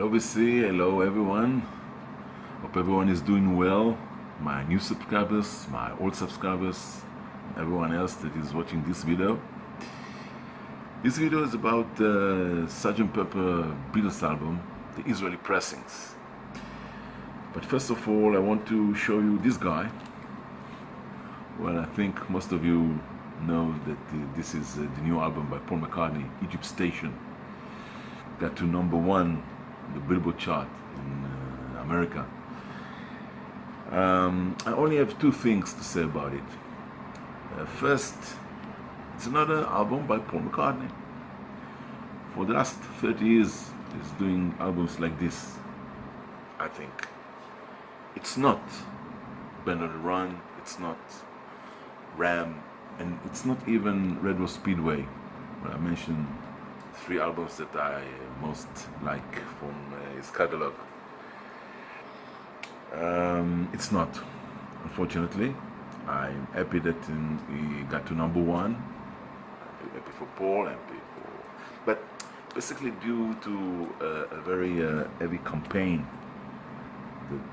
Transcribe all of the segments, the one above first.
Obviously, hello everyone. Hope everyone is doing well. My new subscribers, my old subscribers, everyone else that is watching this video. This video is about the Sgt. Pepper Beatles album, the Israeli pressings. But first of all, I want to show you this guy. Well, I think most of you know that this is the new album by Paul McCartney, Egypt Station. Got to #1 the Billboard chart in America. I only have two things to say about it. First, it's another album by Paul McCartney. For the last 30 years, he's doing albums like this, I think. It's not Bend on the Run, it's not Ram, and it's not even Red Rose Speedway, where I mentioned 3 albums that I most like from his catalog. It's not, unfortunately. I'm happy that he got to #1. Happy for Paul, happy for... But basically due to a very heavy campaign that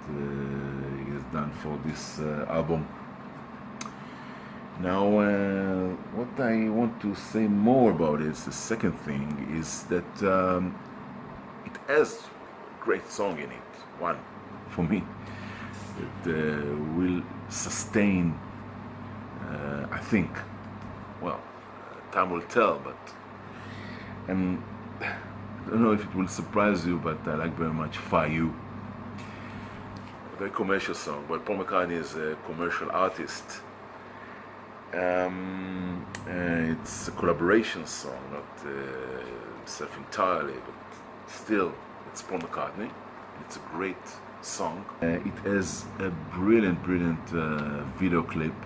he has done for this album. Now, what I want to say more about is the second thing is that it has a great song in it. One, for me, that will sustain, I think. Well, time will tell, but and I don't know if it will surprise you, but I like very much "Fire You." A very commercial song. Well, Paul McCartney is a commercial artist. It's a collaboration song, not self entirely, but still, it's Paul McCartney. It's a great song. It has a brilliant video clip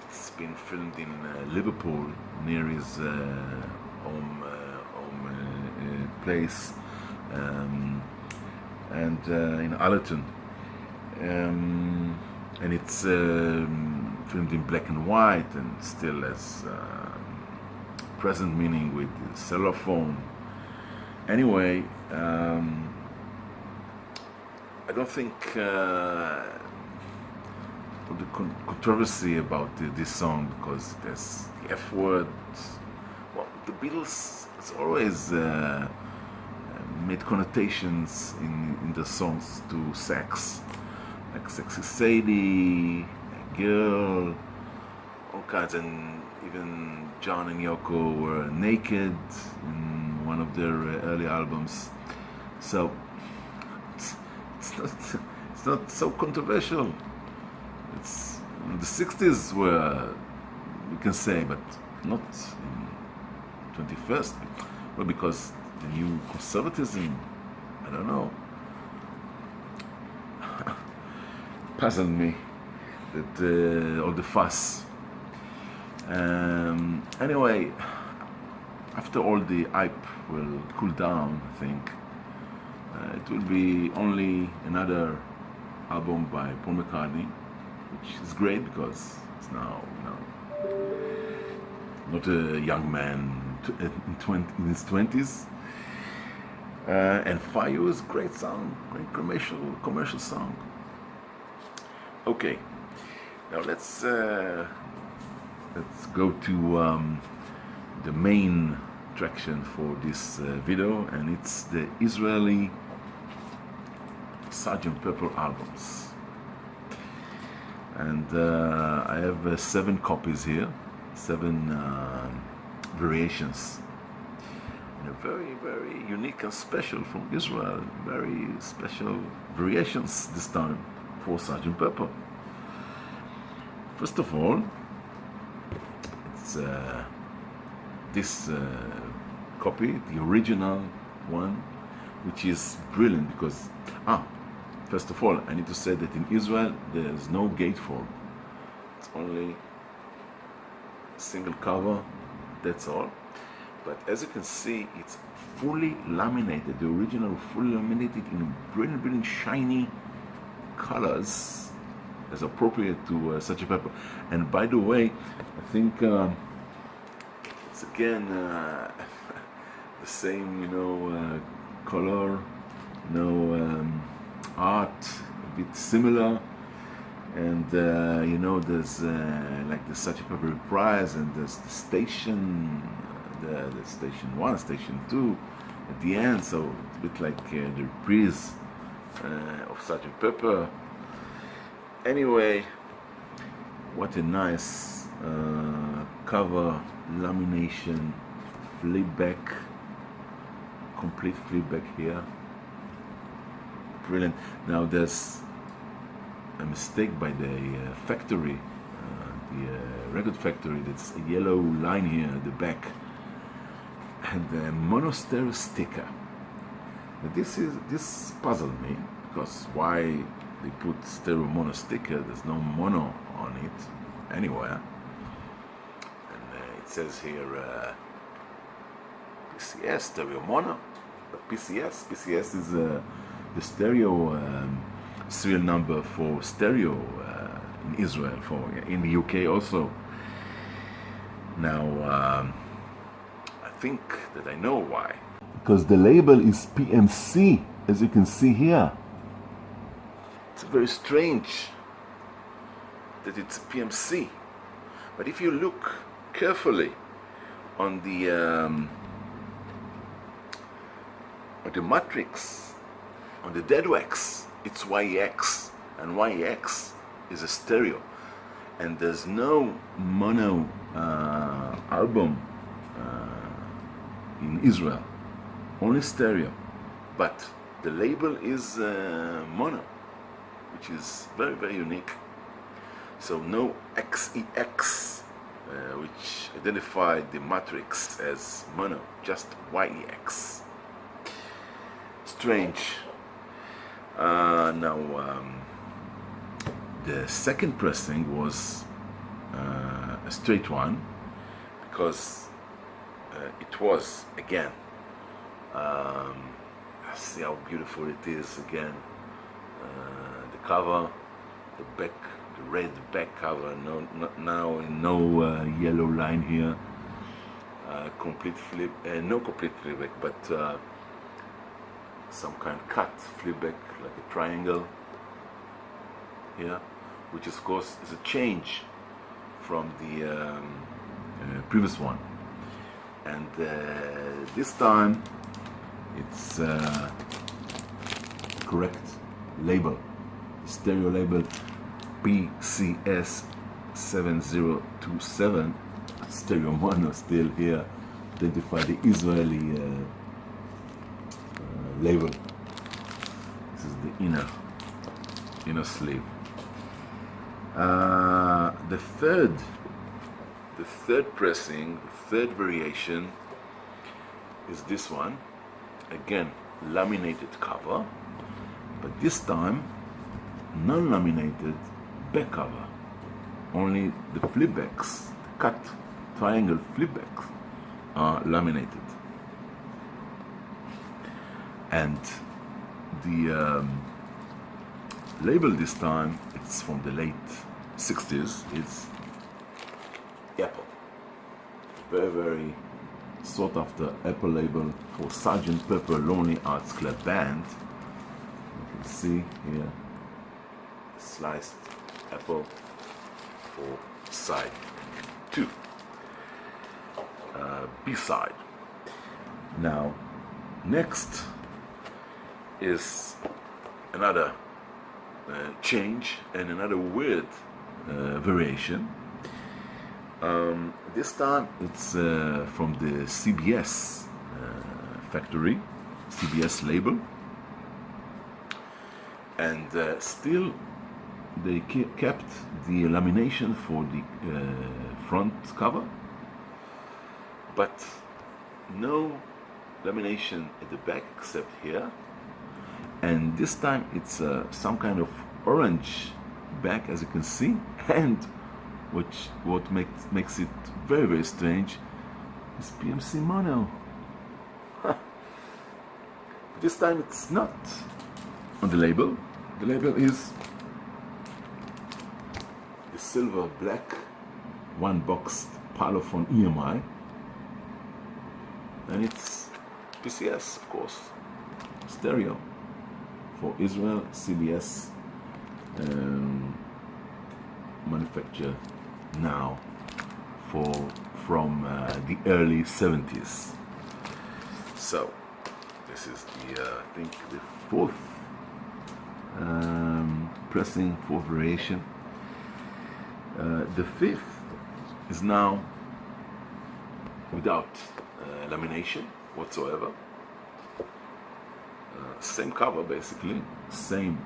it's been filmed in Liverpool, near his home place, and in Allerton. And it's filmed in black and white and still has present meaning with the cellular phone. Anyway, I don't think the controversy about this song, because there's the F word. Well, the Beatles, it's always made connotations in the songs to sex. Like Sexy Sadie, Girl, all kinds, and even John and Yoko were naked in one of their early albums. So it's not so controversial. It's the 60s were, we can say, but not in 21st. Well, because the new conservatism, I don't know, puzzled me, that all the fuss. Anyway, after all the hype will cool down, I think it will be only another album by Paul McCartney, which is great because it's now not a young man in his 20s. And "Fire You" is a great song, great commercial song. Okay, now let's go to the main attraction for this video, and it's the Israeli Sgt. Pepper albums. And I have 7 copies here, 7 variations, and a very unique and special from Israel. Very special variations this time for Sgt. Pepper. First of all, it's this copy, the original one, which is brilliant because, first of all, I need to say that in Israel there's no gatefold. It's only single cover, that's all. But as you can see, it's fully laminated. The original fully laminated in brilliant shiny colors, as appropriate to Sgt. Pepper. And by the way, I think it's again the same, color, art, a bit similar. And there's like the Sgt. Pepper Prize, and there's the station, the station 1, station 2 at the end, so it's a bit like the reprise of Sgt. Pepper. Anyway, what a nice cover, lamination, flip back, complete flip back here. Brilliant. Now there's a mistake by the factory, the record factory. That's a yellow line here at the back, and the mono-stereo sticker. Now this puzzled me, because why they put stereo mono sticker? There's no mono on it anywhere, and it says here PCS stereo mono. But PCS is the stereo serial number for stereo in Israel, in the UK also. Now I think that I know why. Because the label is PMC, as you can see here. It's very strange that it's PMC, but if you look carefully on the matrix, on the dead wax, it's YEX, and YEX is a stereo, and there's no mono album in Israel, only stereo, but the label is mono, which is very, very unique. So no XEX, which identified the matrix as mono, just YEX. Strange. Now the second pressing was a straight one, because it was, again, see how beautiful it is again. The cover, the back, the red back cover, no yellow line here, complete flip, no complete flip back, but some kind of cut flip back, like a triangle here, which of course is a change from the previous one. And this time it's correct label, stereo label PCS 7027, stereo mono still here, identify the Israeli label. This is the inner sleeve. The third pressing, the third variation is this one. Again, laminated cover, but this time non-laminated back cover. Only the flipbacks, the cut triangle flipbacks, are laminated. And the label this time, it's from the late 60s. It's Apple. Very, very sought after Apple label for Sgt. Pepper Lonely Hearts Club Band. You can see here sliced apple for side 2, B-side. Now, next is another change and another weird variation. This time it's from the CBS factory, CBS label, and still they kept the lamination for the front cover, but no lamination at the back except here. And this time it's some kind of orange back, as you can see, and what makes it very, very strange is PMC mono. This time it's not on the label. The label is the silver black one boxed Parlophone EMI, and it's PCS, of course, stereo for Israel, CBS, manufactured now from the early 70s. So this is the I think the fourth pressing, fourth variation. The fifth is now without lamination whatsoever. Same cover basically, same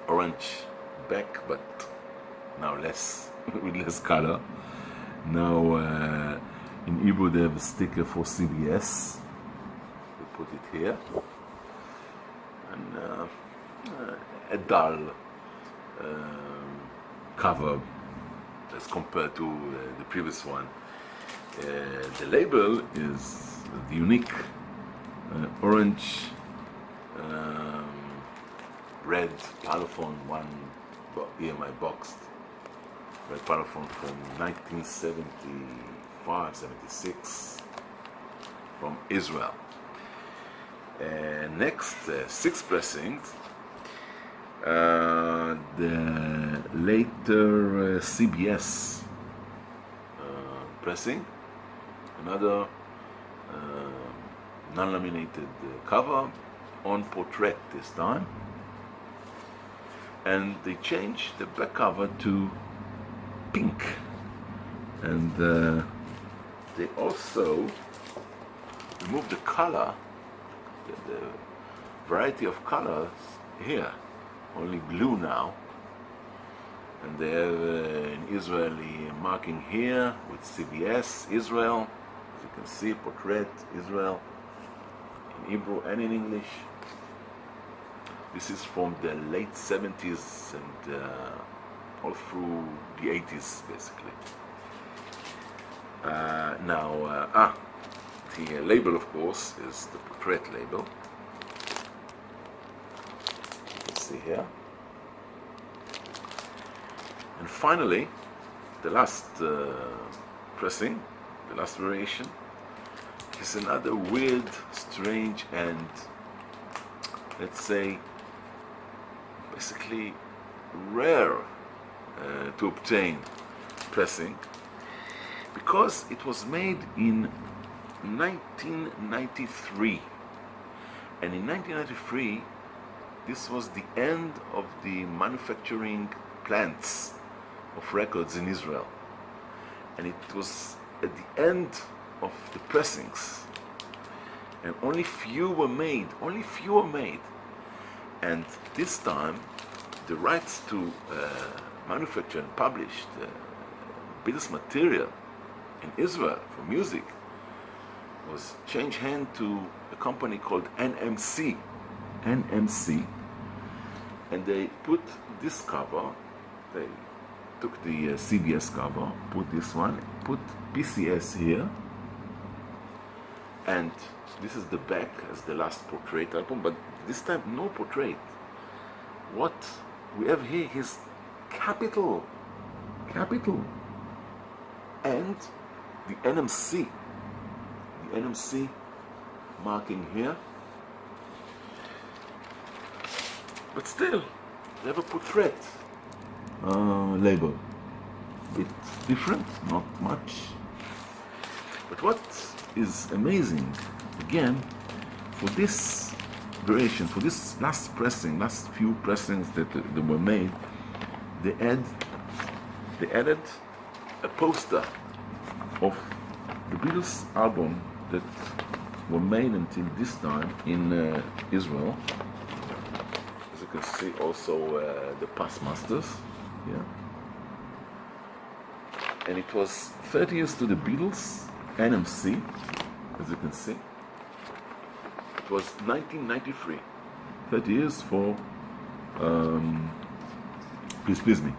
orange back, but now less with less color. Now in Hebrew they have a sticker for CBS. We put it here, and a dull cover as compared to the previous one. The label is the unique orange, red Parlophone one. Here my boxed red Parlophone from 1975-76 from Israel. Next, six pressings. The later CBS pressing, another non-laminated cover on portrait this time, and they changed the back cover to pink, and they also removed the color, the variety of colors here, only blue now, and they have an Israeli marking here with CBS Israel, as you can see, portrait Israel in Hebrew and in English. This is from the late 70s and all through the 80s basically. The label, of course, is the portrait label. Let's see here. And finally, the last pressing, the last variation, is another weird, strange, and let's say basically rare to obtain pressing, because it was made in 1993, and in 1993 this was the end of the manufacturing plants of records in Israel, and it was at the end of the pressings, and only few were made, and this time the rights to manufacture and publish the Beatles material in Israel for music was changed hand to a company called NMC, and they put this cover, they took the CBS cover, put this one, put PCS here, and this is the back as the last portrait album, but this time no portrait. What we have here is capital, and the NMC marking here, but still they have a portrait label, bit different, not much. But what is amazing, again, for this variation, for this last few pressings that were made, they added a poster of the Beatles album that were made until this time in Israel. As you can see, also the past masters here, and it was 30 years to the Beatles, NMC, as you can see. It was 1993, 30 years for Please Please Me.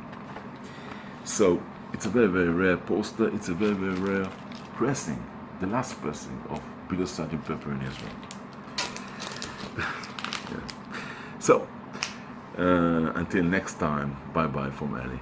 So it's a very, very rare poster, it's a very, very rare pressing, the last pressing of Beatles Sgt. Pepper in Israel. Yeah. So until next time, bye bye from Ali.